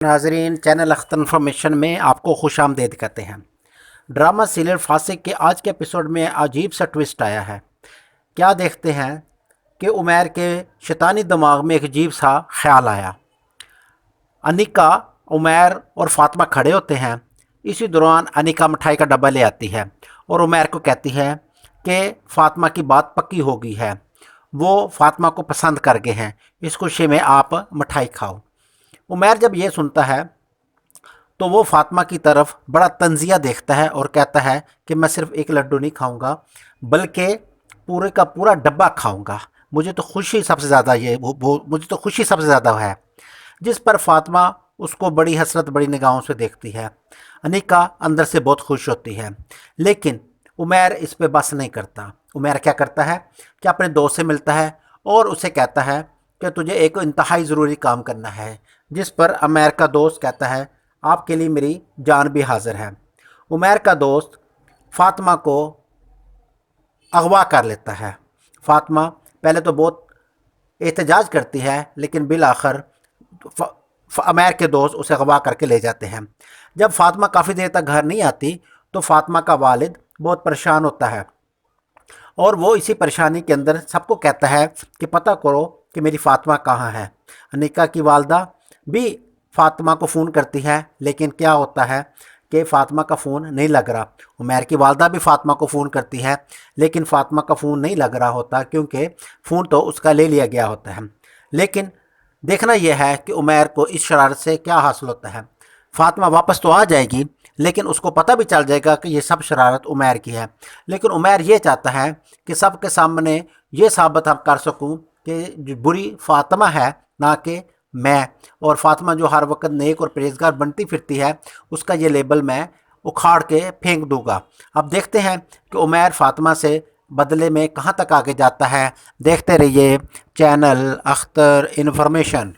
नाजरीन, channel Akhtar information में आपको खुश आमदीद कहते हैं। ड्रामा सीरियल फासिक के आज के एपिसोड में अजीब सा ट्विस्ट आया है। क्या देखते हैं कि उमैर के शैतानी दिमाग में एक अजीब सा ख्याल आया। अनिका, उमैर और फातिमा खड़े होते हैं। इसी दौरान अनिका मिठाई का डब्बा ले आती है और उमैर को कहती है कि फातिमा की बात पक्की हो गई है, वो फातिमा को पसंद कर गए हैं, इस खुशी में आप मिठाई खाओ। उमैर जब ये सुनता है तो वो फातिमा की तरफ बड़ा तंजिया देखता है और कहता है कि मैं सिर्फ एक लड्डू नहीं खाऊंगा बल्कि पूरे का पूरा डब्बा खाऊंगा। मुझे तो खुशी सबसे ज़्यादा मुझे तो खुशी सबसे ज़्यादा है। जिस पर फातिमा उसको बड़ी हसरत बड़ी निगाहों से देखती है। अनिका अंदर से बहुत खुश होती है, लेकिन उमैर इस पे बस नहीं करता। उमैर क्या करता है कि अपने दोस्त से मिलता है और उसे कहता है कि तुझे एक इंतहाई ज़रूरी काम करना है। जिस पर उमैर का दोस्त कहता है आपके लिए मेरी जान भी हाजिर है। उमैर का दोस्त फातिमा को अगवा कर लेता है। फातिमा पहले तो बहुत एहतजाज करती है, लेकिन बिल आखिर उमैर के दोस्त उसे अगवा करके ले जाते हैं। जब फातिमा काफ़ी देर तक घर नहीं आती तो फातिमा का वालिद बहुत परेशान होता है और वो इसी परेशानी के अंदर सबको कहता है कि पता करो कि मेरी फातिमा कहाँ है। अनिका की वालदा भी फातिमा को फ़ोन करती है, लेकिन क्या होता है कि फ़ातिमा का फ़ोन नहीं लग रहा। उमैर की वालदा भी फ़ातिमा को फ़ोन करती है, लेकिन फ़ातिमा का फ़ोन नहीं लग रहा होता क्योंकि फ़ोन तो उसका ले लिया गया होता है। लेकिन देखना यह है कि उमैर को इस शरारत से क्या हासिल होता है। फ़ातिमा वापस तो आ जाएगी, लेकिन उसको पता भी चल जाएगा कि ये सब शरारत उमैर की है। लेकिन उमैर ये चाहता है कि सबके सामने ये साबित हम कर सकूं कि बुरी फ़ातिमा है, ना कि मैं। और फ़ातिमा जो हर वक्त नेक और परहेज़गार बनती फिरती है, उसका ये लेबल मैं उखाड़ के फेंक दूंगा। अब देखते हैं कि उमैर फ़ातिमा से बदले में कहाँ तक आगे जाता है। देखते रहिए चैनल अख्तर इन्फॉर्मेशन।